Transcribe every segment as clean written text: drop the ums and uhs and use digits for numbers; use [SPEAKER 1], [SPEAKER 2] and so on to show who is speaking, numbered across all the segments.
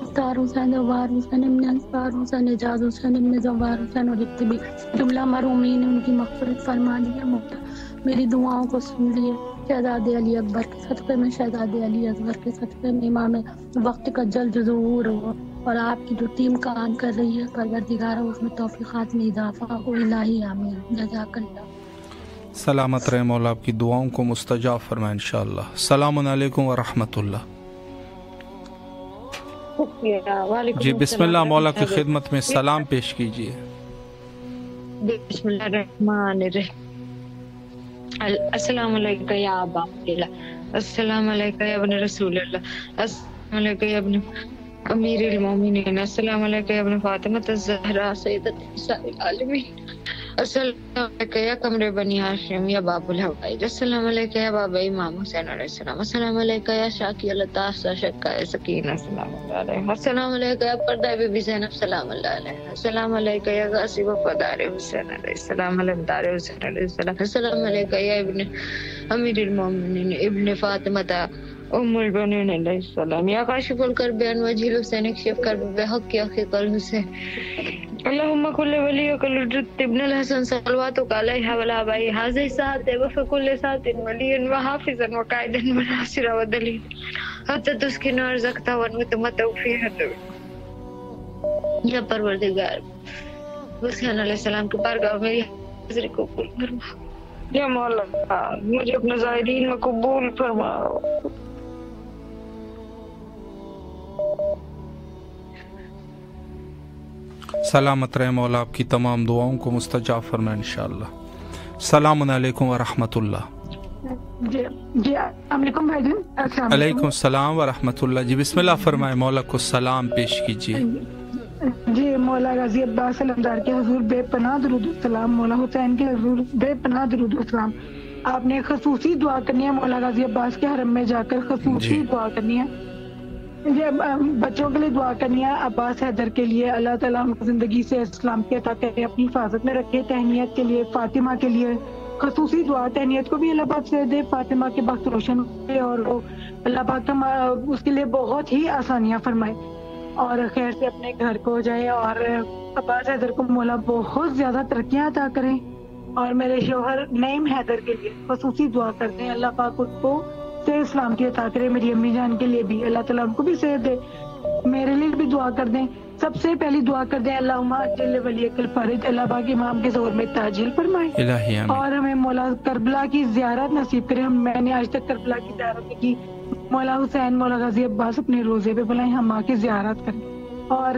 [SPEAKER 1] انصار حسین زوار حسین ابن انصار حسین اعجاز حسین ابن زوار حسین اور جتنے بھی جملہ مرحومین ان کی مغفرت فرما دیے مولا، میری دعاؤں کو سن لیے، شہزادے علی اکبر کے صدقے میں، شہزادے علی اصغر کے صدقے میں امام وقت کا جلد ظہور ہو، اور آپ کی جو ٹیم کام کر رہی ہے پروردگارہ اس میں توفیقات میں اضافہ ہو، الہی آمین، جزاک اللہ۔
[SPEAKER 2] سلامت رہے مولا، آپ کی دعاؤں کو مستجاب فرمائے انشاءاللہ۔ السلام علیکم ورحمۃ اللہ۔ جی بسم اللہ، مولا کی خدمت میں سلام پیش کیجیے۔
[SPEAKER 3] بسم اللہ الرحمن الرحیم۔ السلام علیکم یا ابا عبداللہ، السلام علیکم یا ابن رسول اللہ، السلام علیکم یا ابن امیر المومنین، السلام علیکم یا ابن فاطمہ الزہرا سیدۃ نساء العالمین، السلام علیکم یا قمر بنی ہاشم یا باب الحوائج، السلام علیکم یا بابا امام حسین علیہ السلام، السلام علیکم یا شاکی الطاہر شکا سکینہ سلام اللہ علیہ، السلام علیکم یا پردہ بی بی زینب سلام اللہ علیہ، السلام علیکم یا غازی وفادار حسین علیہ السلام، علمدار حسین علیہ السلام، السلام علیکم یا ابن امیر المومنین ابن فاطمہ ام البنین علیہ السلام، یا کاشف الکرب عن وجہ الحسین اکشف کرب بحق اخیک الحسین، اللہم کل ولیک الحجۃ ابن الحسن صلواتک علیہ والآباء ھذہ الساعۃ وفی کل ساعۃ ولیا وحافظا وقائدا وناصرا ودلیلا حتی تسکن ارزقتا ونتمتع فیہا یا پروردگار حسین علیہ السلام کی بارگاہ میں میری حاضری قبول فرما، یا مولا مجھے اپنے زائرین میں قبول فرما۔
[SPEAKER 2] سلامت رہے مولا، آپ کی تمام دعاؤں کو مستجاب فرمائے انشاءاللہ۔ السلام علیکم ورحمۃ اللہ۔
[SPEAKER 4] جی السلام علیکم بھائی جان۔ السلام
[SPEAKER 2] علیکم السلام ورحمۃ اللہ۔ جی بسم اللہ فرمائے، مولا کو سلام پیش کیجیے۔
[SPEAKER 4] جی مولا غازی عباس علمدار کے حضور بے پناہ درود و سلام، مولا حسین کے حضور بے پناہ درود و سلام۔ آپ نے خصوصی دعا کرنی ہے مولا غازی عباس کے حرم میں جا کر، خصوصی دعا کرنی ہے جی، بچوں کے لیے دعا کرنی ہے، عباس حیدر کے لیے اللہ تعالیٰ ان کو زندگی سے اسلام کی عطا کرے، اپنی حفاظت میں رکھے، تہنیت کے لیے فاطمہ کے لیے خصوصی دعا، تہنیت کو بھی اللہ پاک سے دے، فاطمہ کے بخت روشن کرے اور وہ اللہ پاک اس کے لیے بہت ہی آسانیاں فرمائے اور خیر سے اپنے گھر کو جائے، اور عباس حیدر کو مولا بہت زیادہ ترقیاں عطا کریں، اور میرے شوہر نعیم حیدر کے لیے خصوصی دعا کرتے ہیں اللہ پاک ان کو صحت اسلام کی عطا کرے، میری امی جان کے لیے بھی اللہ تعالیٰ ان کو بھی صحت دے، میرے لیے بھی دعا کر دیں۔ سب سے پہلی دعا کر دیں اللہم اجل ولیک الفرج، اللہ پاک امام کے زور میں تاجیل فرمائے اور ہمیں مولا کربلا کی زیارت نصیب کرے۔ میں نے آج تک کربلا کی زیارت نہیں کی، مولا حسین مولا غازی عباس اپنے روزے پہ بلائیں، ہم آ کے زیارت کریں، اور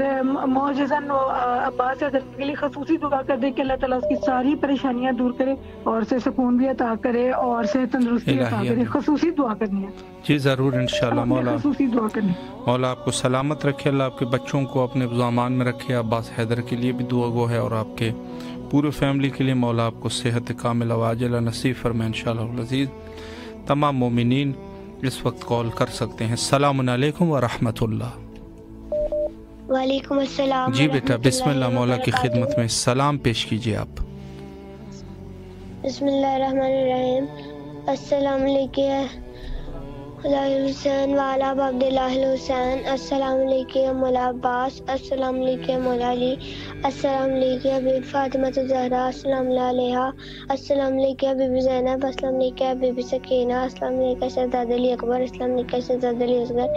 [SPEAKER 4] معجزاً عباس حیدر کے لیے خصوصی دعا کر دیں کہ اللہ تعالیٰ اس کی ساری پریشانیاں دور کرے اور اسے سکون بھی عطا کرے اور صحت تندرستی عطا کرے، خصوصی دعا کرنی ہے
[SPEAKER 2] جی ضرور انشاءاللہ۔ مولا
[SPEAKER 4] خصوصی دعا کرنی،
[SPEAKER 2] مولا آپ کو سلامت رکھے، اللہ آپ کے بچوں کو اپنے ضامان میں رکھے، عباس حیدر کے لیے بھی دعا گو ہے، اور آپ کے پورے فیملی کے لیے مولا آپ کو صحت کاملہ واجلہ نصیب فرمائے انشاءاللہ العزیز۔ تمام مومنین اس وقت کال کر سکتے ہیں۔ السلام علیکم ورحمۃ اللہ۔
[SPEAKER 5] وعلیکم السلام۔
[SPEAKER 2] جی بیٹا بسم اللہ، مولا کی خدمت میں سلام پیش کیجیے آپ۔
[SPEAKER 5] بسم اللہ الرحمن الرحیم۔ السلام علیکم حسین وعلی عبداللہ الحسین، السلام علیکم مولا عباس، السلام علیکم مولا علی، السلام علیکم بی بی فاطمہ الزہرا السلام علیہ، السلام علیکم بی بی زینب، السلام علیکم بی بی سکینہ، السلام علیکم شہزادہ علی اکبر، السلام علیکم شہزادہ علی اصغر،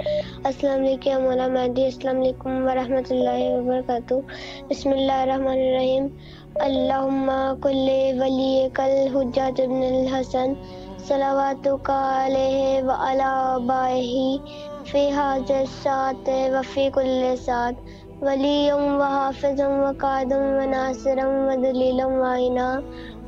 [SPEAKER 5] السلام علیکم مولا مہدی، السلام علیکم ورحمۃ اللہ وبرکاتہ۔ بسم اللہ الرحمن الرحیم۔ اللہم کل ولیک الحجۃ ابن الحسن صلواتک علیہ وعلی آبائہ فی ھذہ الساعۃ وفی کل ساعۃ ولیا وحافظا وقائدا وناصرا ودلیلا معینا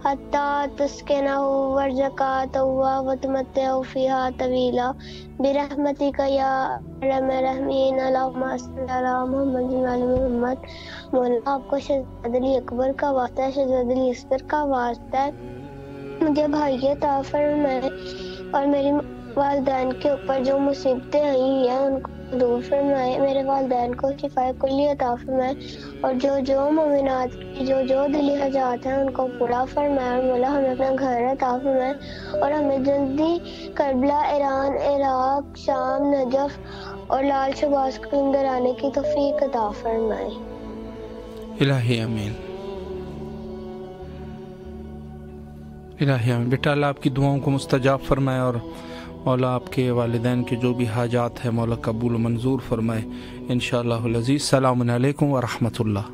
[SPEAKER 5] حتی تسکنہ وارزقہ وتمتع فیہا طویلا برحمتک یا ارحم الراحمین، اللہم صلی علی محمد وعلی محمد۔ مولا آپ کو شہزادہ علی اکبر کا واسطہ ہے، شہزادہ علی اصغر کا واسطہ ہے، مجھے بھائی عطا فرمائے اور میری والدین کے اوپر جو مصیبتیں آئی ہیں ان کو دور فرمائے، میرے والدین کو شفاء کلی عطا فرمائے، اور جو مومنات کی جو دلی حاجات ہیں ان کو پورا فرمائے، اور مولا ہمیں اپنا گھر عطا فرمائے اور ہمیں جلدی کربلا، ایران، عراق، شام، نجف اور لال شہباز کے اندر آنے کی توفیق عطا فرمائے۔
[SPEAKER 2] الہی آمین، الہی آمین۔ بیٹا اللہ آپ کی دعاؤں کو مستجاب فرمائے اور مولا آپ کے والدین کے جو بھی حاجات ہیں مولا قبول و منظور فرمائے انشاءاللہ العزیز۔ السلام علیکم ورحمۃ اللہ۔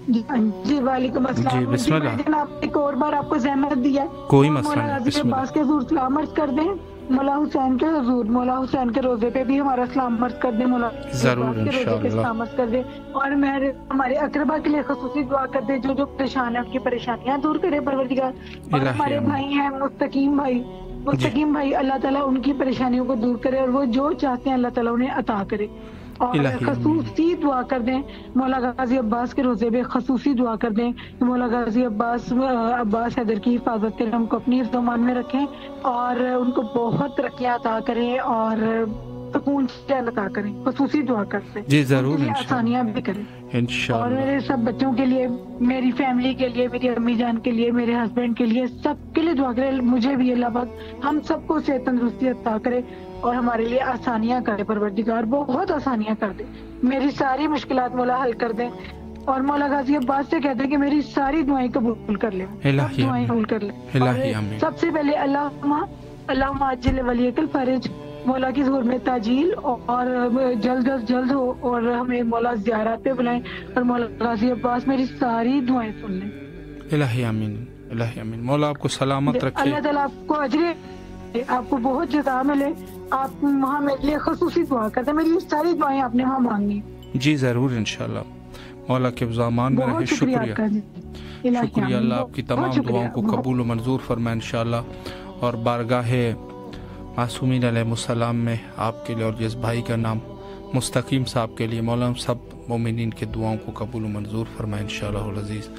[SPEAKER 4] جی وعلیکم السلام۔
[SPEAKER 2] جی بسم اللہ۔
[SPEAKER 4] آپ ایک اور بار آپ کو زحمت دیا ہے،
[SPEAKER 2] کوئی مسئلہ
[SPEAKER 4] مولا
[SPEAKER 2] نہیں،
[SPEAKER 4] غازی
[SPEAKER 2] بسم
[SPEAKER 4] عباس کے حضور سلام عرض کر دیں، مولا حسین کے حضور، مولا حسین کے روزے پہ بھی ہمارا سلام عرض کر دیں، مولا
[SPEAKER 2] ضرور
[SPEAKER 4] کے روزے پہ سلام عرض کر دیں، اور ہمارے اقربا کے لیے خصوصی دعا کر دیں، جو پریشان ہیں ان کی پریشانیاں دور کرے پروردگار۔ اور ہمارے بھائی ہیں مستقیم بھائی، اللہ تعالیٰ ان کی پریشانیوں کو دور کرے اور وہ جو چاہتے ہیں اللہ تعالیٰ انہیں عطا کرے۔ اور خصوصی دعا کر دیں مولا غازی عباس کے روزے پہ، خصوصی دعا کر دیں کہ مولا غازی عباس حیدر کی حفاظت کریں، ہم کو اپنی حفظ و امان میں رکھیں اور ان کو بہت ترقیاں عطا کریں اور سکون چین عطا کریں۔ خصوصی دعا کرتے ہیں،
[SPEAKER 2] جی ضرور،
[SPEAKER 4] آسانیاں بھی کریں
[SPEAKER 2] انشاءاللہ۔
[SPEAKER 4] اور میرے سب بچوں کے لیے، میری فیملی کے لیے، میری امی جان کے لیے، میرے ہسبینڈ کے لیے، سب کے لیے دعا کرے، مجھے بھی اللہ پاک ہم سب کو صحت تندرستی عطا کرے اور ہمارے لیے آسانیاں کرے پروردگار، بہت آسانیاں کر دے، میری ساری مشکلات مولا حل کر دیں، اور مولا غازی عباس سے کہتے ہیں کہ میری ساری دعائیں قبول کر لیں، سب دعائیں قبول کر لیں۔ سب سے پہلے اللہم عاجل ولیک الفرج، مولا کی ظہور میں تاجیل اور جلد ہو، اور ہمیں مولا زیارت پہ بلائیں، اور مولا غازی عباس میری ساری دعائیں سن لیں۔
[SPEAKER 2] الہی آمین، الہی آمین۔ مولا آپ کو سلامت رکھے،
[SPEAKER 4] اللہ تعالیٰ آپ کو اجر، آپ کو بہت جزا ملے۔ آپ وہاں میرے لیے خصوصی دعا کرتے ہیں، میری ساری دعائیں آپ نے وہاں مانگی۔
[SPEAKER 2] جی ضرور انشاءاللہ، مولا کے زامان میں رہے۔ شکریہ اللہ آپ کی تمام دعاؤں کو قبول و منظور فرمائے انشاءاللہ، اور بارگاہ معصومین علیہ السلام میں آپ کے لیے اور جس بھائی کا نام مستقیم صاحب کے لیے مولا سب مومنین کے دعاؤں کو قبول و منظور فرمائے انشاءاللہ العزیز۔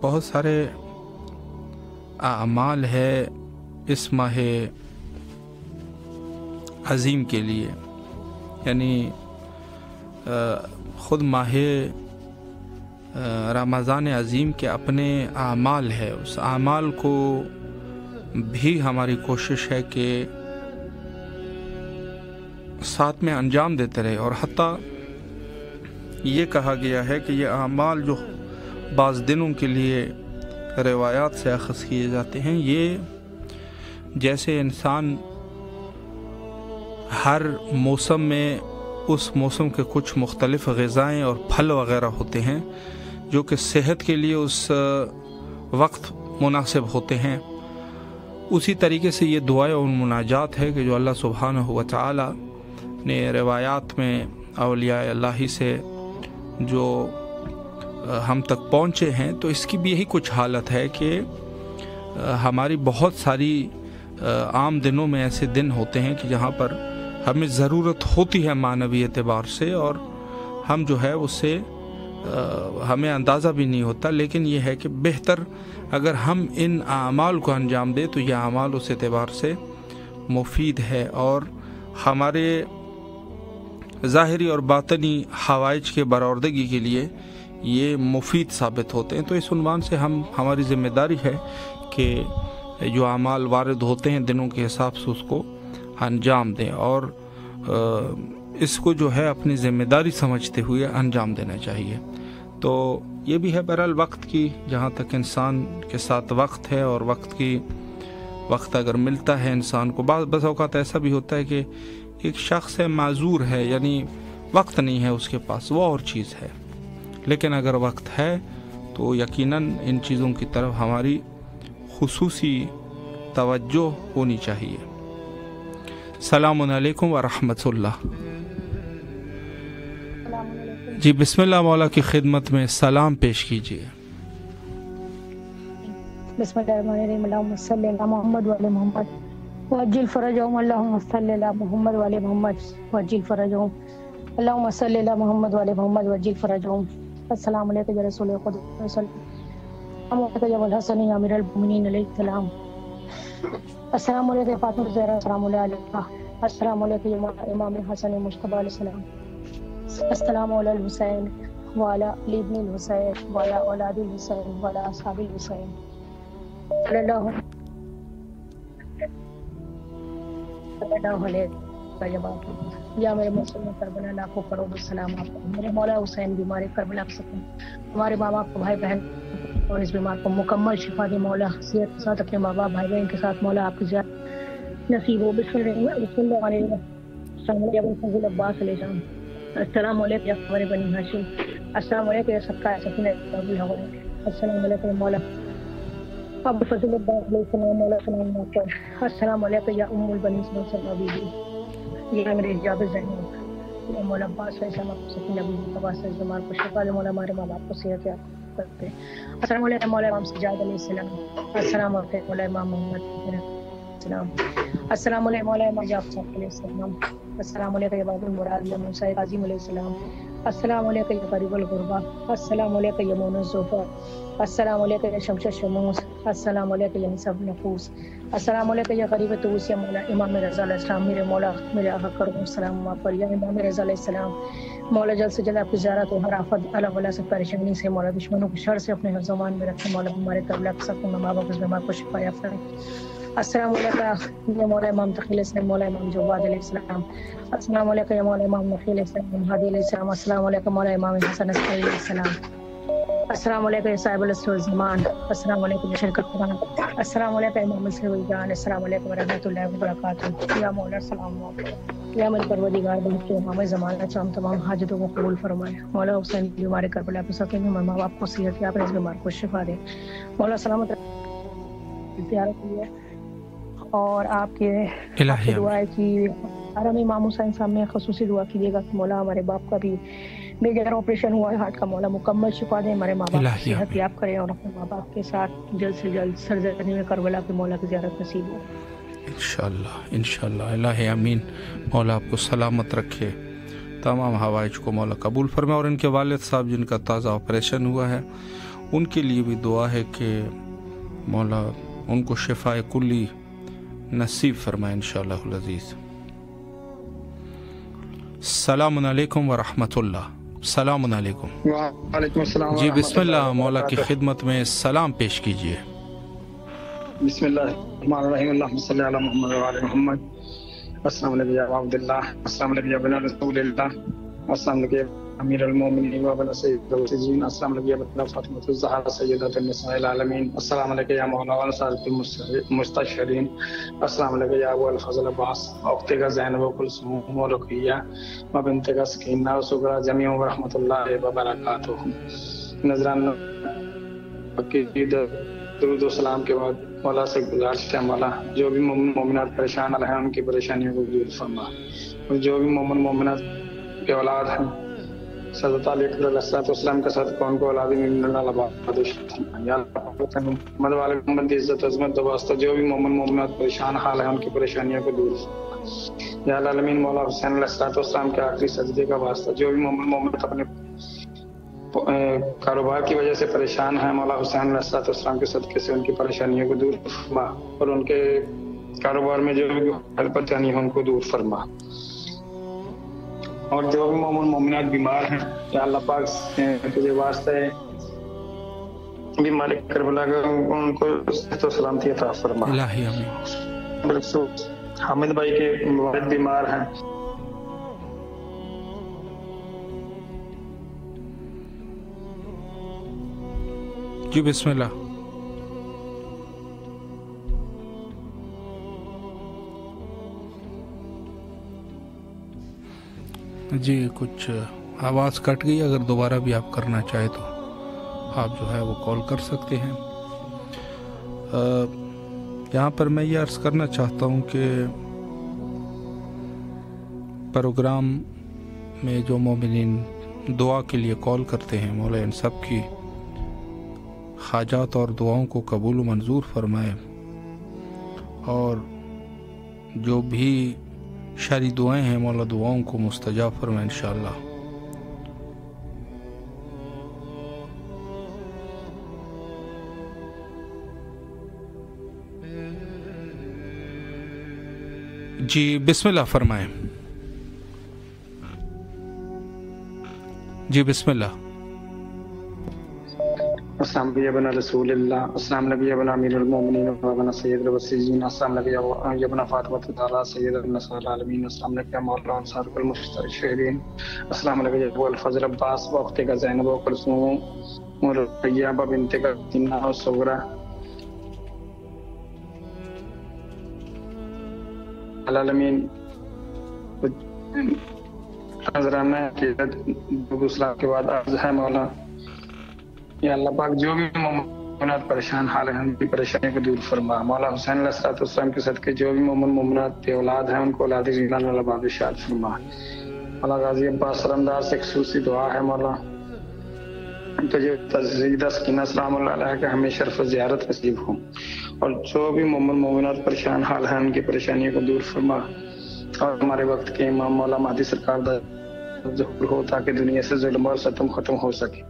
[SPEAKER 2] بہت سارے اعمال ہے اس ماہ عظیم کے لیے، یعنی خود ماہ رمضان عظیم کے اپنے اعمال ہے، اس اعمال کو بھی ہماری کوشش ہے کہ ساتھ میں انجام دیتے رہے، اور حتیٰ یہ کہا گیا ہے کہ یہ اعمال جو بعض دنوں کے لیے روایات سے اخذ کیے جاتے ہیں، یہ جیسے انسان ہر موسم میں اس موسم کے کچھ مختلف غذائیں اور پھل وغیرہ ہوتے ہیں جو کہ صحت کے لیے اس وقت مناسب ہوتے ہیں، اسی طریقے سے یہ دعائیں اور مناجات ہے کہ جو اللہ سبحانہ و تعالی نے روایات میں اولیاء اللہ سے جو ہم تک پہنچے ہیں، تو اس کی بھی یہی کچھ حالت ہے کہ ہماری بہت ساری عام دنوں میں ایسے دن ہوتے ہیں کہ جہاں پر ہمیں ضرورت ہوتی ہے معنوی اعتبار سے، اور ہم جو ہے اس سے ہمیں اندازہ بھی نہیں ہوتا، لیکن یہ ہے کہ بہتر اگر ہم ان اعمال کو انجام دیں تو یہ اعمال اس اعتبار سے مفید ہے اور ہمارے ظاہری اور باطنی حوائج کے برآوردگی کے لیے یہ مفید ثابت ہوتے ہیں۔ تو اس عنوان سے ہماری ذمہ داری ہے کہ جو اعمال وارد ہوتے ہیں دنوں کے حساب سے اس کو انجام دیں، اور اس کو جو ہے اپنی ذمہ داری سمجھتے ہوئے انجام دینا چاہیے۔ تو یہ بھی ہے بہرحال وقت کی، جہاں تک انسان کے ساتھ وقت ہے اور وقت اگر ملتا ہے انسان کو، بعض اوقات ایسا بھی ہوتا ہے کہ ایک شخص ہے معذور ہے، یعنی وقت نہیں ہے اس کے پاس، وہ اور چیز ہے، لیکن اگر وقت ہے تو یقیناً ان چیزوں کی طرف ہماری خصوصی توجہ ہونی چاہیے۔ السلام علیکم ورحمۃ اللہ۔ جی بسم اللہ، مولا کی خدمت میں سلام پیش کیجیے۔
[SPEAKER 1] بسم اللہ الرحمن الرحیم، اللہم صلی علی محمد وعلی محمد وعجل فرجہم، اللہم صلی علی محمد وعلی محمد وعجل فرجہم، اللہم صلی علی محمد وعلی محمد وعجل فرجہم۔ السلام علیکم یا رسول خدا، السلام علیکم یا الحسن یا امیر المومنین علیہ السلام، السلام علیکم فاطمہ زہرا السلام علیکہ، السلام علیکم یا امام حسن مجتبی علیہ السلام، السلام علی الحسین وعلی علی ابن الحسین وعلی اولاد الحسین وعلی اصحاب الحسین صلی اللہ یا میرے مسلم کربلا لاکھوں کروڑ سلام آپ کو. میرے مولا حسین بیمار کربلا کے سکون ہمارے ماں باپ کو بھائی بہن اور اس بیمار کو مکمل شفا دے مولا. صحت کے ساتھ اپنے ماں باپ بھائی بہن کے ساتھ مولا آپ کی زیارت نصیب ہو. بسم اللہ علیہ وسلم. عباس علیہ السلام. السلام علیکم یا خبر بنی ہاشم. السلام علیکم یا سکا سکینہ. السلام علیکم مولا ابو فضل عباس علیہ السلام. مولا سلام علیکم. السلام علیکم یا ام البنی صلی اللہ علیہ وسلم. یہ میرے حجاب زینب یا مولا عباس علیہ السلام سکینہ بیوی عباس علیہ السلام کو شفا دے مولا. ہمارے ماں باپ کو صحت یاب کرتے. السلام علیکم مولا امام سجاد علیہ السلام. السلام علیکم مولا امام محمد علیہ السلام. السلام علیکم مولا امام جعفر علیہ السلام. السلام علیکم یا باب المراد یا موسی عظیم علیہ السلام. السلام علیکم یا قریب الغربا. السلام علیکم یا مون الزوفا. السلام علیکم یا شمس الشموس. السلام علیکم یا نصب نفوس. السلام علیکم یا قریب توس یا مولا امام رضا علیہ السلام. میرے مولا میرے آقا کرم السلام آپ پر یا امام رضا علیہ السلام. مولا جلد سے جلد آپ کی زیارت و ہر آفت اللہ ولا سے پریشانی سے مولا دشمنوں کی شر سے اپنے زمان میں رکھے مولا. ہمارے کربلا کے ساتھ ماں باپ اس بیمار کو شفا یاب کریں. السلام علیکم یا مولا امام تقی علیہ السلام. مولا امام جواد علیہ السلام. السلام علیکم یا مولا امام نقی علیہ السلام. ہادی علیہ السلام. السلام علیکم مولا امام حسن عسکری علیہ السلام. السلام علیکم یا صاحب العصر والزمان. السلام علیکم یا شرکت قرآن. السلام علیکم امام صلی جان. السلام علیکم ورحمۃ اللہ وبرکاتہ. یا مولا السلام علیکم یا میرے پروردگار بہت کے امام زمانہ چاہم تمام حاجتوں کو قبول فرمائے. مولا حسین بیمار کربلا کے ساتھ ہمارے ماں باپ کو صحت یاب اس بیمار کو شفا دے. مولا سلامت زیارت کی ہے اور آپ کے دعا ہے کہ حرم امام حسین صاحب میں خصوصی دعا کیجیے گا کہ مولا ہمارے باپ کا بھی میجر آپریشن ہوا ہے ہارٹ کا. مولا مکمل شفا دے. ہمارے ماں باپ کو صحت یاب کرے اور اپنے ماں باپ کے ساتھ جلد سے جلد سرزمین میں کربلا کے مولا کی زیارت نصیب ہو
[SPEAKER 2] انشاءاللہ. انشاءاللہ الہ امین. مولا آپ کو سلامت رکھے. تمام حوائج کو مولا قبول فرمائے. اور ان کے والد صاحب جن کا تازہ آپریشن ہوا ہے ان کے لیے بھی دعا ہے کہ مولا ان کو شفا کلی نصیب فرمائے انشاءاللہ العزیز. السلام علیکم ورحمۃ اللہ. السلام علیکم.
[SPEAKER 6] وعلیکم السلام.
[SPEAKER 2] جی بسم اللہ. مولا کی خدمت میں سلام پیش کیجیے.
[SPEAKER 6] بسم اللہ الرحمن الرحیم. اللہم صلی علی محمد وعلی محمد. السلام علیکم یا عبداللہ. السلام علیکم یا بن رسول اللہ. السلام علیکم یا امیر المومنین و ابن سید السجین. السلام علیکم یا بن فاطمہ الزہرا سیدۃ النساء العالمین. السلام علیکم یا مولانا سعادت المستشہرین. السلام علیکم یا ابو الفضل عباس. اختہ کا زینب و کلثوم و رقیہ و بنت کا سکینہ و سغرا جمیع و رحمۃ اللہ وبرکاتہ. نذران درود و سلام کے بعد مولا سے گزارش ہے مولا جو بھی مومن مومنات پریشان ہیں ان کی پریشانیوں کو دور فرما. اور جو بھی مومن مومنات کے اولاد ہیں حضرت علی علیہ السلام کے ساتھ کون کو اولاد میں اللہ بادش یا محمد والے محمد کی عزت عظمت واسطہ جو بھی مومن مومنات پریشان حال ہیں ان کی پریشانیوں کو دور فرما. یا العالمین مولا حسین علیہ السلام کے آخری سجدے کا واسطہ جو بھی مومن مومنات اپنے کاروبار کی وجہ سے پریشان ہیں مولا حسین علیہ السلام کے صدقے سے ان کی پریشانیوں کو دور فرما. اور ان کے کاروبار میں جو بھی پریشانی ہے ان کو دور فرما. اور جو بھی مومن مومنات بیمار ہیں یا اللہ پاک تجھے واسطے بیمار کربلا کا ان کو صحت و سلامتی عطا فرما.
[SPEAKER 2] الہی آمین.
[SPEAKER 6] حامد بھائی کے والد بیمار ہیں.
[SPEAKER 2] جی بسم اللہ. جی کچھ آواز کٹ گئی. اگر دوبارہ بھی آپ کرنا چاہے تو آپ جو ہے وہ کال کر سکتے ہیں. یہاں پر میں یہ عرض کرنا چاہتا ہوں کہ پروگرام میں جو مومنین دعا کے لیے کال کرتے ہیں مولا ان سب کی حاجات اور دعاؤں کو قبول و منظور فرمائے. اور جو بھی شرعی دعائیں ہیں مولا دعاؤں کو مستجاب فرمائے انشاءاللہ. جی بسم اللہ فرمائیں. جی بسم اللہ.
[SPEAKER 6] السلام علیکم ابن رسول اللہ، السلام علیکم ابن امیر المومنین وابن سید الوسیجین، السلام علیکم ابن فاطمہ الزہرا سید النساء العالمین، السلام علیکم مولانا انصار المشتر الشہیدین، السلام علیکم ابو الفضل عباس و اختہ زینب و کلثوم و رقیہ بنت قطینہ و صغرا العالمین۔ حضران عقیدت دوسرا کے بعد عرض ہے مولا یا اللہ پاک جو بھی مومنات پریشان حال ہیں ان کی پریشانی کو دور فرما۔ مولا حسین علیہ السلام کے صدقے جو بھی مومنات کے اولاد ہیں ان کو اولاد ریلان والا باب ارشاد فرما۔ مولا غازی عباس سرمدار سے خصوصی دعا ہے مولا تجھے تزیدہ سکینہ سلام اللہ علیہ کا ہمیں شرف زیارت نصیب ہو، اور جو بھی مومنات پریشان حال ہیں ان کی پریشانیوں کو دور فرما، اور ہمارے وقت کے امام مولا مہدی سرکار دا ظہور ہو تاکہ دنیا سے ظلم اور ستم ختم ہو سکے،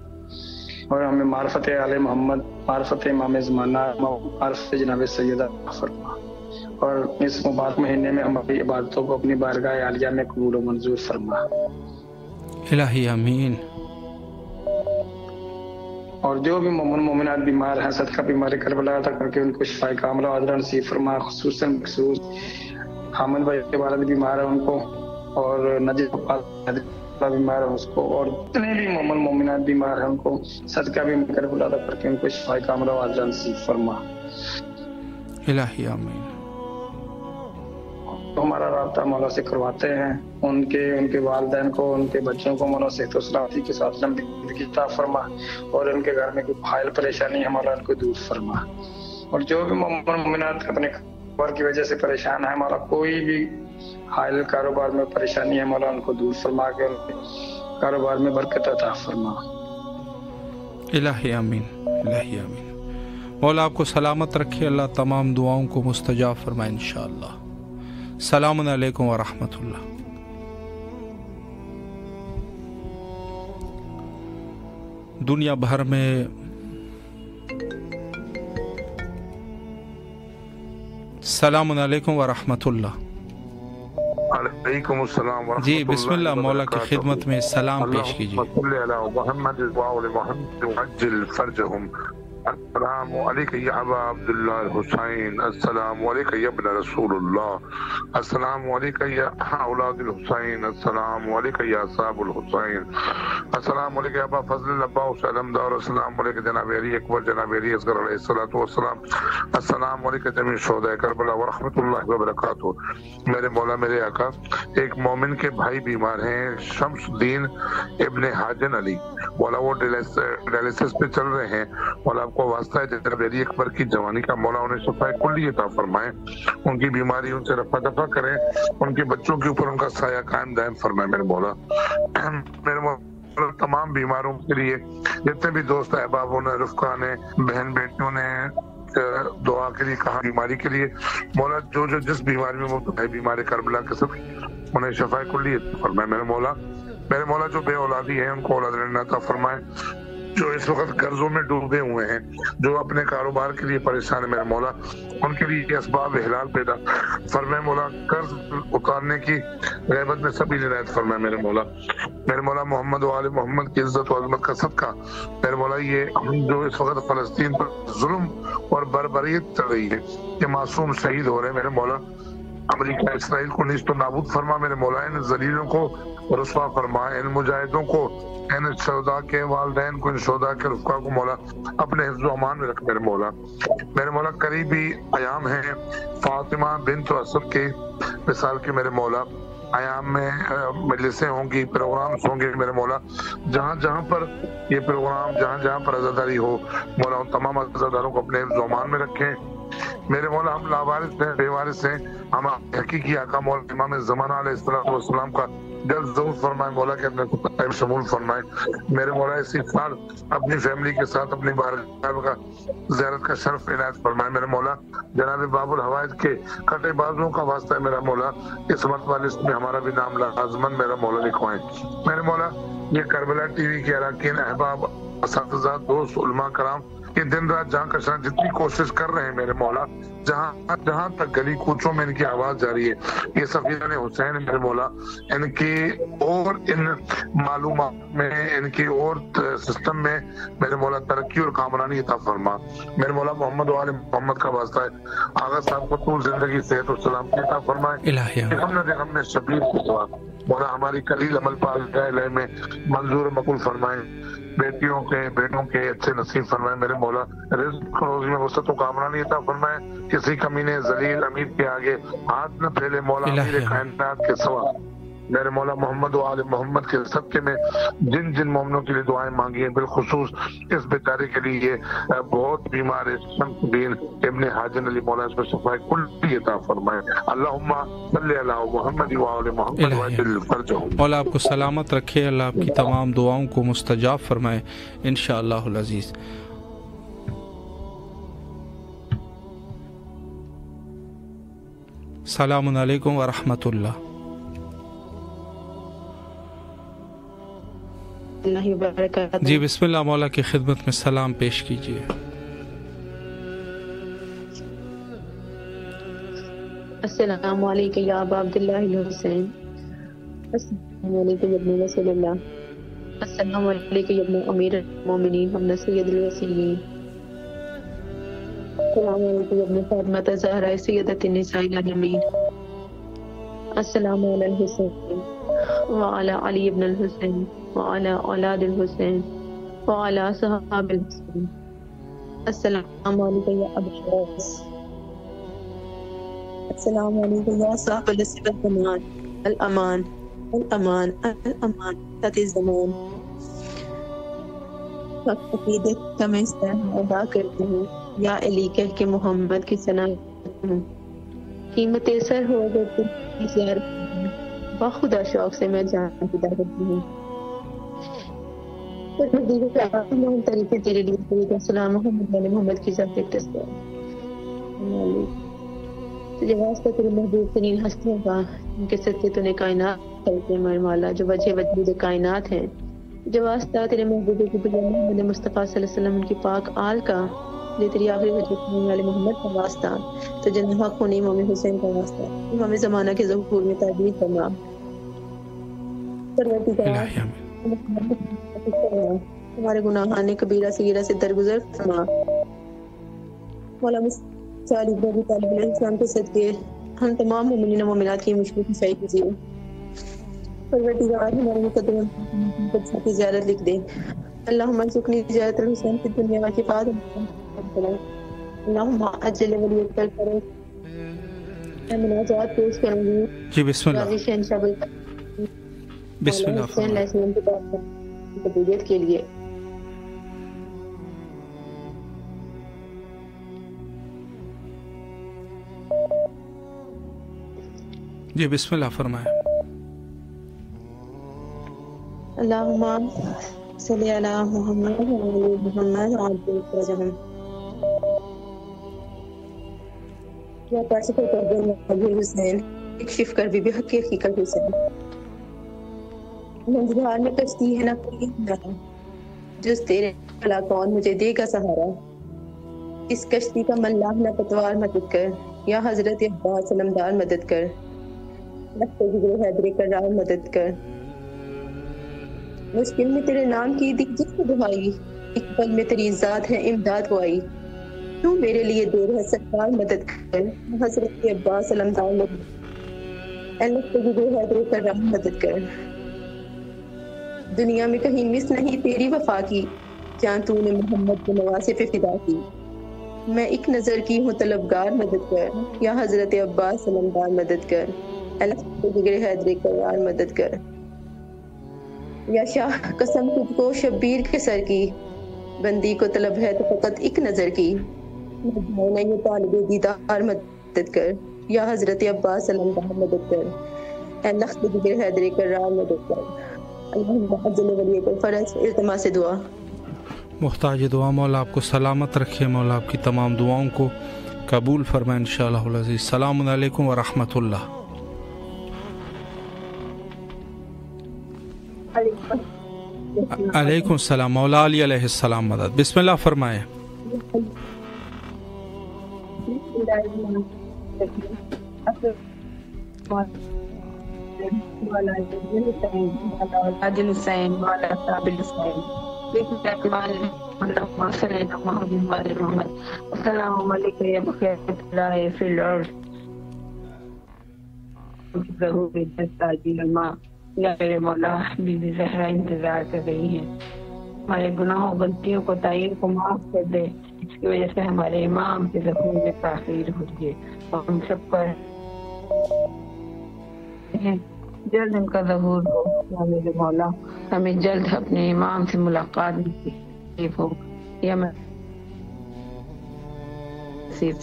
[SPEAKER 6] اور ہمیں معرفت آل محمد، معرفت امام زمانہ، معرفت جناب سیدہ فرما، اور اس مبارک مہینے میں ہماری عبادتوں کو اپنی بارگاہ عالیہ میں قبول و منظور فرما۔
[SPEAKER 2] الہی آمین۔
[SPEAKER 6] اور جو بھی مومنات بیمار ہیں صدقہ بیماری کربلا عطا کر کے ان کو شفا کاملہ و عاجلہ نصیب فرما، خصوصاً حامد بھائی کے والد بیمار ہیں ان کو، اور نجیب بیمار ہے اس کو، اور جتنے بھی مومنات بیمار ہیں ان کو صدقہ بھی کربلا عطا کر کے ان کو شفا کاملہ و عاجلہ نصیب فرما۔
[SPEAKER 2] الہی آمین۔
[SPEAKER 6] ہمارا رابطہ مولا سے کرواتے ہیں، ان کے والدین کو، ان کے بچوں کو مولا صحت و سلامتی کے ساتھ لمبی زندگی عطا فرما، اور ان کے گھر میں کوئی حائل پریشانی ہے مولا ان کو دور فرما، اور جو بھی مومنات اپنے کاروبار کی وجہ سے پریشان ہے مولا، کوئی بھی حائل کاروبار میں پریشانی ہے مولا ان کو دور فرما کے ان کے کاروبار میں برکت عطا فرما۔
[SPEAKER 2] الہی آمین، الہی آمین۔ مولا آپ کو سلامت رکھے، اللہ تمام دعاؤں کو مستجاب فرمائے انشاءاللہ۔ السلام علیکم ورحمۃ اللہ۔ دنیا بھر میں السلام علیکم ورحمۃ اللہ۔
[SPEAKER 7] علیکم السلام ورحمۃ اللہ۔
[SPEAKER 2] جی بسم اللہ، مولا کی خدمت میں سلام پیش کیجیے۔
[SPEAKER 7] السلام علیکم یا ابا عبداللہ الحسین، السلام علیکم یا ابن رسول اللہ، السلام علیکم یا اولاد الحسین، السلام علیکم یا اصحاب الحسین، السلام علیکم یا ابا فضل العباس علمدار، السلام علیکم جناب علی اکبر، جناب علی اصغر علیہ الصلوۃ والسلام، السلام علیکم جمیع شہداء کربلا ورحمۃ اللہ وبرکاتہ۔ میرے مولا میرے آقا، ایک مومن کے بھائی بیمار ہیں شمس الدین ابن حاجن علی، مولا وہ ڈائلسس پہ چل رہے ہیں، مولا آپ کو واسطہ ہے جناب علی اکبر کی جوانی کا، مولا انہیں شفا کلی عطا فرمائے، ان کی بیماری ان سے رفع دفع کریں، ان کے بچوں کے اوپر ان کا سایہ قائم دائم فرمائے میرے مولا۔ میرے مولا تمام بیماروں کے لیے جتنے بھی دوست احبابوں نے، رفقا نے، بہن بیٹیوں نے دعا کے لیے کہا، بیماری کے لیے مولا جو جس بیماری میں مبتلا ہے، بیمار کربلا کے سب انہیں شفا کلی عطا فرمائے میرے مولا۔ میرے مولا جو بے اولادی ہیں ان کو اولاد عطا فرمائے، جو اس وقت قرضوں میں ڈوبے ہوئے ہیں، جو اپنے کاروبار کے لیے پریشان ہے میرے مولا، ان کے لیے اسباب حلال پیدا فرمائے مولا، قرض اتارنے کی غیبت میں سبھی عنایت فرمائے میرے مولا۔ میرے مولا محمد و آل محمد کی عزت و عظمت کا صدقہ میرے مولا، یہ جو اس وقت فلسطین پر ظلم اور بربریت چل رہی ہے، یہ معصوم شہید ہو رہے ہیں میرے مولا، امریکہ اسرائیل کو نیست و نابود فرما میرے مولا، ان ذلیلوں کو رسوا فرما، ان مجاہدوں کو، ان شہداء کے والدین کو، ان شہداء کے رفقا کو مولا اپنے حفظ و امان میں رکھ میرے مولا۔ میرے مولا قریبی ایام ہیں فاطمہ بنت اسد کے مثال کے میرے مولا، ایام میں مجلسیں ہوں گی، پروگرامز ہوں گے میرے مولا، جہاں جہاں پر یہ پروگرام، جہاں جہاں پر عزاداری ہو مولا، ان تمام عزاداروں کو اپنے حفظ و امان میں رکھیں میرے مولا۔ ہم لاوارث ہیں، بے وارث ہیں، ہم حقیقی آقا مولا امام زمانہ علیہ السلام کا جلد ضرور فرمائے مولا کہ اپنے خطائب شمول فرمائے میرے مولا۔ اسی سال اپنی فیملی کے ساتھ اپنی بارگاہ کا زیارت کا شرف عنایت فرمائے میرے مولا۔ جناب باب الحوائج کے کٹے بازوں کا واسطہ ہے میرا مولا، اس مرتبہ لسٹ میں ہمارا بھی نام لازمن میرا مولا لکھوائیں میرے مولا۔ یہ کربلا ٹی وی کے اراکین، احباب، اساتذہ، دوست، علماء کرام یہ دن رات جہاں کشاں جتنی کوشش کر رہے ہیں میرے مولا، جہاں تک گلی کوچوں میں ان کی آواز جاری ہے، یہ سفیران حسین میرے مولا، ان کی اور ان معلومات میں، ان کی اور سسٹم میں میرے مولا ترقی اور کامرانی عطا فرما۔ میرے مولا محمد و آل محمد کا واسطہ ہے، آغا صاحب کو طول زندگی صحت اور سلامتی عطا فرمائے، ہم نے شبیر کی دعا مولا ہماری قلیل عمل پال میں منظور مقبول فرمائے، بیٹیوں کے بیٹوں کے اچھے نصیب فرمائے میرے مولا، رزق روزی میں وسعت و کامرانی عطا فرمائے، کسی کمینے ذلیل امیر کے آگے ہاتھ نہ پھیلے مولا، امیر کائنات کے سوا میرے مولا محمد و آل محمد کے صدقے میں جن جن مومنوں کے لیے دعائیں مانگی ہیں، بالخصوص اس بیچارے کے لیے بہت بیمار ہے شمس بین ابن حاجن علی مولا، اس پر شفاء کلی عطا فرمائے۔ اللہم صلی علی محمد و آل محمد وعجل فرجہم۔
[SPEAKER 2] مولا آپ کو سلامت رکھے، اللہ آپ کی تمام دعاؤں کو مستجاب فرمائے انشاءاللہ العزیز۔ السلام علیکم ورحمۃ اللہ۔
[SPEAKER 8] اللہ وبرکاتہ۔
[SPEAKER 2] جی بسم اللہ، مولا کی خدمت میں سلام پیش کیجیے۔
[SPEAKER 8] السلام علیکم یا ابا عبداللہ الحسین، السلام علیکم یا ابن رسول اللہ، السلام علیکم یا ابن امیر المومنین ابن سید الوسیین، السلام علیکم یا ابن فاطمہ الزہرا سیدۃ النساء العالمین، السلام علی الحسین وعلی علی ابن الحسین وعلی اولاد الحسین وعلی صحاب الحسین، السلام علیکم یا ابا عباس، السلام علیکم یا صاحب النصیب الزمان الامان الامان الامان ذات الزمان۔ عقیدت کا میں استعمال ادا کرتی ہوں یا علی کہہ کے محمد کی ثنا کرتی ہوں، قیمت سر ہو گئی زیارت بخدا شوق سے میں جان پیدا کرتی ہوں، طریقے تیرے لیے السلام محمد علی محمد کی ذات تصویر تجھے واسطہ تیرے محبوب ترین ہستیوں کا، ان کے صدقے تو نے کائنات خلقے مرمالا جو وجہ وجود کائنات ہیں، جو واسطہ تیرے محبوب کی بجا محمد مصطفیٰ صلی اللہ علیہ وسلم ان کی پاک آل کا، جو تیری آخری وجود والے محمد کا واسطہ، تو جن حق ہونی امام حسین کا واسطہ، امام زمانہ کے ظہور میں تعبیر فرما، ہمارے گناہان کبیرہ صغیرہ سے درگزر فرما، مولا مصطفیٰ ابن ابی طالب علیہ السلام کے صدقے ہم تمام مومنین و مومنات کی مشکل کی شاہی کیجیے، پروردگار ہمارے مقدمہ کی زیارت لکھ دے، اللہم ارزقنی زیارت الحسین فی الدنیا و بعد، اللہم اجل ولیت کرو۔ میں مناجات پیش کروں گی
[SPEAKER 2] جی بسم اللہ،
[SPEAKER 8] غازی شہنشاہ
[SPEAKER 2] بسم اللہ
[SPEAKER 8] حسین علیہ السلام کے بعد قبولیت کے لیے۔
[SPEAKER 2] جی بسم اللہ فرمائیں۔
[SPEAKER 8] اللہم صلی علی محمد وعلی محمد وعلی وسلم۔ یا کاشف القرب ابو حسین، اکشف کر بی بی حقیقت حسین، منظر میں کشتی ہے نہ کوئی نہ جس تیرے بھلا کون مجھے دے گا سہارا، اس کشتی کا ملاح نہ پتوار مدد کر، یا حضرت عباس علمدار مدد کر، لخت جگر حیدر کرار مدد کر، مشکل میں تیرے نام کی دی جس کو دہائی، ایک پل میں تیری ذات ہے امداد کو آئی، تو میرے لیے دیر ہے سرکار مدد کر، حضرت عباس علمدار مدد کر، اے لخت جگر حیدر کرار مدد کر، دنیا میں کہیں مس نہیں تیری وفا کی، جہاں تو نے محمد کو نواسے پہ فدا کی، میں ایک نظر کی ہوں طلبگار مدد کر، یا حضرت عباس علمدار مدد کر، اللہ جگر حیدر کرار مدد کر، یا شاہ قسم تجھ کو شبیر کے سر کی، بندی کو طلب ہے تو فقط ایک نظر کی، میں یہ طالب دیدار مدد کر، یا حضرت عباس علمدار مدد کر، اے اللہ جگر حیدر کرار مدد کر، اللہم عجل ولی کو فرض التماس سے دعا۔
[SPEAKER 2] محتاج دعا مولا آپ کو سلامت رکھے، مولا آپ کی تمام دعاؤں کو قبول فرمائے انشاءاللہ العزیز۔ السلام علیکم ورحمۃ اللہ۔ علیکم السلام، مولا علی علیہ السلام مدد۔ بسم اللہ فرمائے۔
[SPEAKER 8] السلام علیکم یا بخیر اللہ فی الارض ضرور یا میرے مولا بی بی زہرا انتظار کر رہی ہیں. ہمارے گناہوں غلطیوں کو تعین کو معاف کر دے. اس کی وجہ سے ہمارے امام کے ظہور میں تاخیر ہوئی ہے اور ہم سب پر جلد ان کا ظہور ہو. یا میرے مولا ہمیں جلد اپنے امام سے ملاقات ہو. یا میں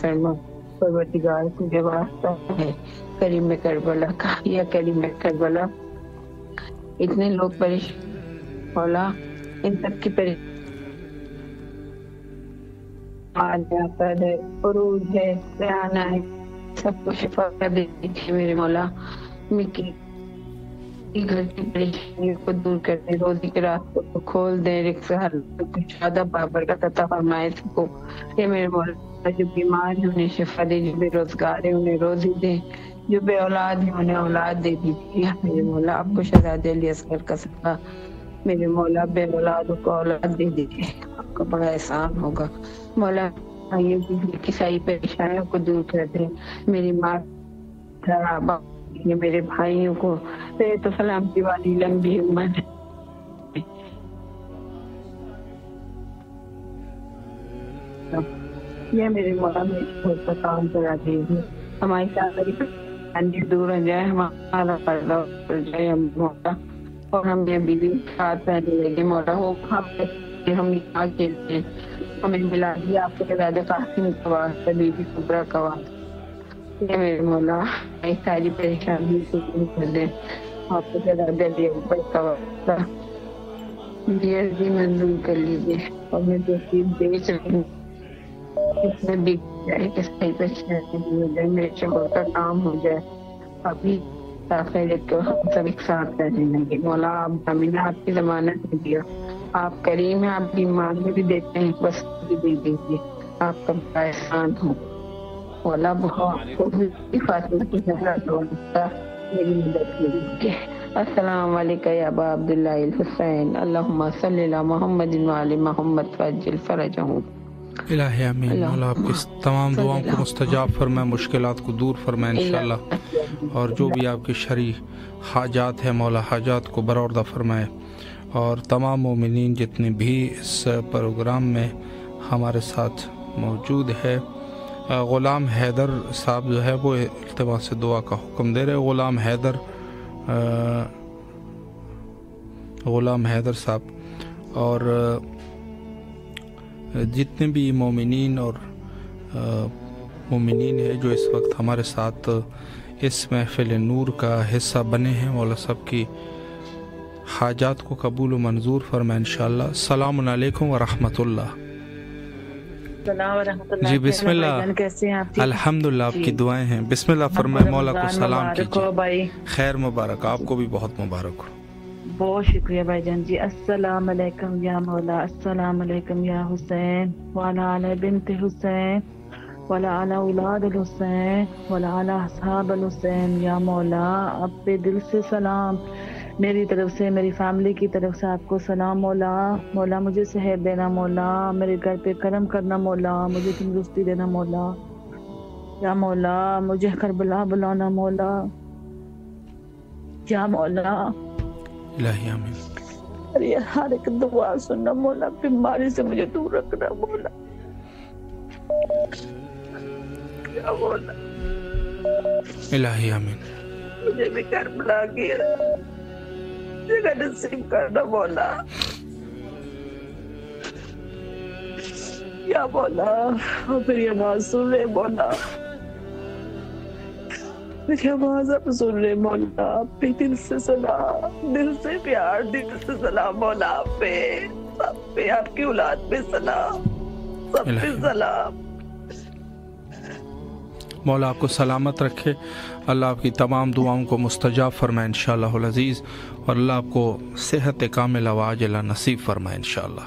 [SPEAKER 8] فرما پروردگار تجھے واسطہ ہے کریم کربلا کا. یا کریم کربلا اتنے لوگ پریشان مولا ان سب کی پریشان ہے عروج ہے ریحانہ ہے سب کو شفا دے دیجیے میرے مولا. مکی گھر کی پریشانیوں کو دور کر دے. روزی کے راستوں کو کھول دے. رزق کچھ زیادہ بابرکت عطا فرمائے سب کو. یہ میرے مولا جو بیمار ہیں انہیں شفا دے. جو بے روزگار ہیں انہیں روزی دے. جو بے اولاد ہیں انہیں اولاد دے دیجیے میرے مولا. آپ کو شہزادے علی اصغر کا صدقہ میرے مولا بے اولادوں کو اولاد دے دیجیے. آپ کا بڑا احسان ہوگا مولا. یہ ساری پریشانیوں کو دور کر دیں. میری ماں میرے بھائیوں کو تو سلامتی والی لمبی عمر یہ میرے مولا میں بہت کا کام کرا دیجیے. ہماری ساری پریشانی دور ہو جائے. ہمارا پردہ ہو جائے مولا. اور ہم یہ بیوی ساتھ رہنے لگے مولا. ہو ہم یہاں کے لیے ہمیں ملا دیا آپ کے زیادہ قاسم کا واسطہ بیوی کبرا کا واسطہ. یہ میرے مولا یہ ساری پریشانی کو دور کر دیں. آپ کے زیادہ دیا اوپر کا واسطہ یہ عرضی منظور کر لیجیے. اور میں جو چیز بیچ رہی ہوں اس میں بک جائے کہ صحیح پریشانی ہو جائے. میرے شوہر کا کام ہو جائے. ابھی داخل کو ہم سب ایک ساتھ رہنے لگے مولا. آپ زمین آپ کی ضمانت نے دیا. آپ کریم ہیں. آپ کی مان میں بھی دیتے ہیں بس بھی دے دیجیے. آپ کا بڑا احسان ہو مولا. بہت فاطمہ کی زہرا میری مدد کیجیے. السلام علیکم یا ابا عبداللہ الحسین. اللہم صلی علی محمد وعلی محمد فاجل فرجہم.
[SPEAKER 2] الہی آمین. مولا آپ کی تمام دعاؤں کو مستجاب فرمائے. مشکلات کو دور فرمائے انشاءاللہ. اور جو بھی آپ کی شرعی حاجات ہیں مولا حاجات کو برآوردہ فرمائے. اور تمام مومنین جتنے بھی اس پروگرام میں ہمارے ساتھ موجود ہے. غلام حیدر صاحب جو ہے وہ التماس سے دعا کا حکم دے رہے. غلام حیدر صاحب اور جتنے بھی مومنین اور مومنین ہیں جو اس وقت ہمارے ساتھ اس محفل نور کا حصہ بنے ہیں مولا سب کی حاجات کو قبول و منظور فرمائے انشاءاللہ. السلام علیکم ورحمۃ اللہ. جی بسم اللہ. الحمدللہ آپ کی دعائیں ہیں. بسم اللہ فرمائے. مولا کو سلام کیجیے. خیر مبارک. آپ کو بھی بہت مبارک ہو.
[SPEAKER 9] بہت شکریہ بھائی جان جی. السلام علیکم یا مولا. السلام علیکم یا حسین وعلی آل بنت حسین وعلی آل اولاد الحسین وعلی آل اصحاب الحسین. یا مولا اب پہ دل سے سلام میری طرف سے میری فیملی کی طرف سے آپ کو سلام مولا. مولا مجھے صحت دینا مولا. میرے گھر پہ کرم کرنا مولا. مجھے تندرستی دینا مولا. یا مولا مجھے کربلا بلانا مولا. یا مولا
[SPEAKER 2] الہی آمین.
[SPEAKER 9] ہر ایک دعا سننا مولا. بیماری سے مجھے دور رکھنا مولا. یا مولا
[SPEAKER 2] الہی آمین.
[SPEAKER 9] مجھے بھی کربلا کی جگہ نصیب کرنا مولا. یا مولا میری آواز سن رہے مولا. میری آواز آپ سن رہے مولا. آپ پہ دل سے سلام. دل سے پیار. دل سے سلام مولا. آپ پہ سب پہ آپ کی اولاد پہ سلام. سب پہ سلام.
[SPEAKER 2] مولا آپ کو سلامت رکھے. اللہ آپ کی تمام دعاؤں کو مستجاب فرمائے انشاءاللہ العزیز. اور اللہ آپ کو صحت کاملہ و عاجلہ نصیب فرمائے انشاءاللہ.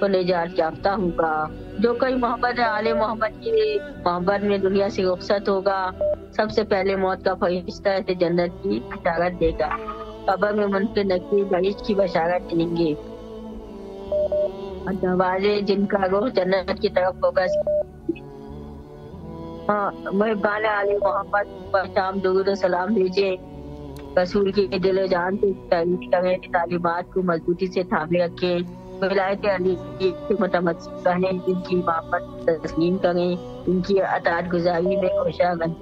[SPEAKER 10] تو نجات یافتہ ہوگا۔ جو کوئی محبت آل محمد کی محبت میں دنیا سے رخصت ہوگا، سب سے پہلے موت کا فرشتہ اسے جنت کی بشارت دے گا۔ قبر میں منکر نکیر بہشت کی بشارت دیں گے۔ دروازے جن کا روح جنت کی طرف ہوگا۔ محبان آل محمد پر شام درود و سلام بھیجیں، رسول کی دل و جان سے تحریر کریں، تعلیمات کو مضبوطی سے تھامے رکھیں، ولایت علی کی متمسک رہیں، ان کی محبت تسلیم کریں، ان کی اطاعت گزاری میں کوشاں رہیں۔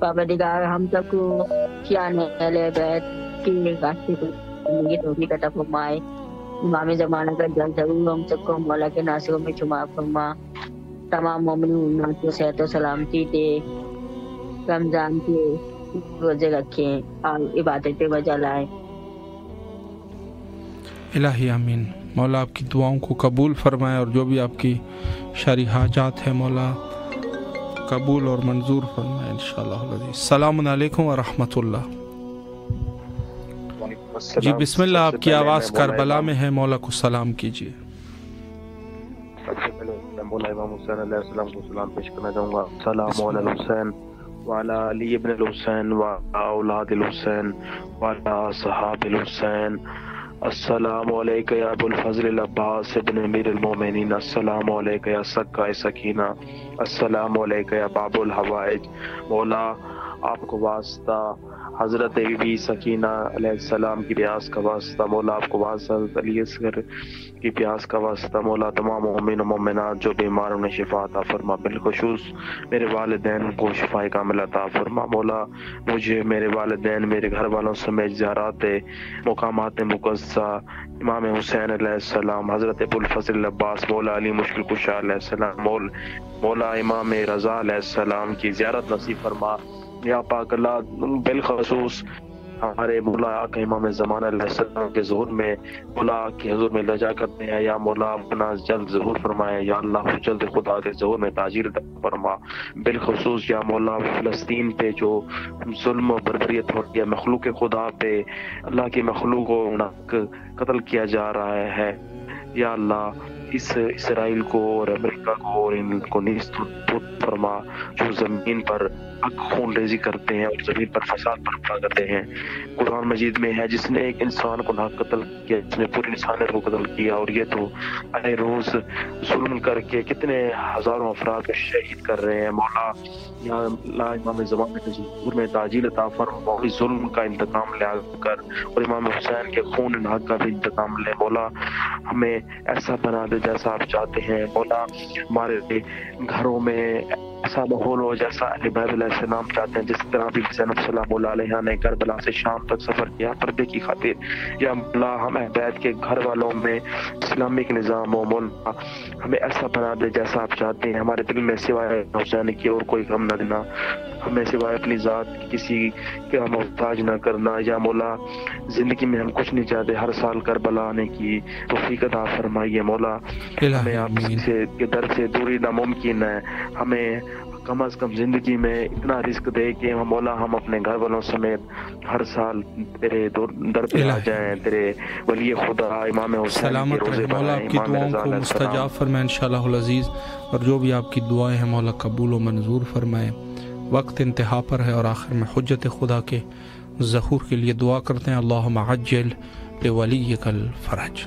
[SPEAKER 10] پروردگار ہم سب کو شان اہل بیت کے راستے پر زندگی توفیق عطا فرمائے۔ امام زمانہ کا جلد ضرور ہم سب کو مولا کے ناصروں میں شمار فرما۔ تمام مومنین کو صحت و سلامتی دے، رمضان کے روزے رکھیں اور عبادتیں بجا لائیں۔
[SPEAKER 2] الہی آمین۔ مولا آپ کی دعاؤں کو قبول فرمائے اور جو بھی آپ کی شرعی حاجات ہے مولا قبول اور منظور فرمائے انشاءاللہ العزیز۔ السلام علیکم ورحمۃ اللہ۔ جی بسم اللہ، آپ کی آواز کربلا میں ہے، مولا کو سلام کیجیے۔
[SPEAKER 11] سب سے پہلے مولا امام حسین علیہ السلام کو سلام پیش کرنا چاہوں گا۔ سلام علی الحسین وعلی علی ابن الحسین وعلی اولاد الحسین وعلی اصحاب الحسین۔ السلام علیکہ یا ابو الفضل العباس ابن امیر المومنین، السلام علیکہ یا سکہ سکینہ، السلام علیکہ یا باب الحوائج۔ مولا آپ کو واسطہ حضرت بی بی سکینہ علیہ السلام کی پیاس کا واسطہ، مولا آپ کو واسطہ حضرت علی اصغر کی پیاس کا واسطہ، مولا تمام مومن و مومنات جو بیمار انہیں شفا عطا فرما، بالخصوص میرے والدین کو شفا کامل عطا فرما۔ مولا مجھے، میرے والدین، میرے گھر والوں سمیت زیارات مقامات مقدسہ امام حسین علیہ السلام، حضرت ابو الفضل العباس مولا علی مشکل کشا علیہ السلام، مولا امام رضا علیہ السلام کی زیارت نصیب فرما یا پاک اللہ۔ بالخصوص ہمارے مولا آقا امام زمانہ علیہ السلام کے ظہور میں مولا کے حضور میں لجا کرتے ہیں، یا مولا اپنا جلد ظہور فرمائے، یا اللہ جلد خدا کے ظہور میں تاجیر فرما۔ بالخصوص یا مولا فلسطین پہ جو ظلم و بربریت ہو رہی ہے، مخلوق خدا پہ اللہ کی مخلوق کو قتل کیا جا رہا ہے، یا اللہ اس اسرائیل کو اور امریکہ کو اور ان کو نیست فرما، جو زمین پر خون ریزی کرتے ہیں اور زمین پر فساد برپا کرتے ہیں۔ قرآن مجید میں ہے جس نے ایک انسان کو نہ قتل کیا، جس نے پوری انسانیت کو قتل کیا، اور یہ تو آئے روز ظلم کر کے کتنے ہزاروں افراد کو شہید کر رہے ہیں۔ مولا یا اللہ امام زمانے کے ظہور میں تاجیل عطا فرما، اور اس ظلم کا انتقام لے کر اور امام حسین کے خون ناک کا بھی انتقام لے۔ مولا ہمیں ایسا بنا دے جیسا آپ چاہتے ہیں۔ مولا ہمارے گھروں میں ایسا ماحول ہو جیسا اہل بیت علیہ السلام چاہتے ہیں، جس طرح بھی زینب سلام اللہ علیہ نے کربلا سے شام تک سفر کیا پردے کی خاطر۔ یا مولا ہم اہل بیت کے گھر والوں میں اسلامک نظام و مولا ہمیں ایسا بنا دے جیسا آپ چاہتے ہیں۔ ہمارے دل میں سوائے حسین کی اور کوئی غم نہ دینا، ہمیں سوائے اپنی ذات کسی کا محتاج نہ کرنا۔ یا مولا زندگی میں ہم کچھ نہیں چاہتے، ہر سال کربلا آنے کی توفیق عطا فرمائیے۔ مولا ہمیں آپ کے در سے دوری ناممکن ہے، ہمیں کم از کم زندگی میں اتنا رزق دے کہ مولا ہم اپنے گھر والوں سمیت ہر سال تیرے در پہ آ جائیں، تیرے ولی خدا امام حسین کے روزے پر
[SPEAKER 2] مولا آپ کی دعاؤں کو مستجاب فرمائے انشاءاللہ العزیز، اور جو بھی آپ کی دعائیں ہیں مولا قبول و منظور فرمائے۔ وقت انتہا پر ہے اور آخر میں حجت خدا کے ظہور کے لیے دعا کرتے ہیں، اللہم عجل لولیک الفرج۔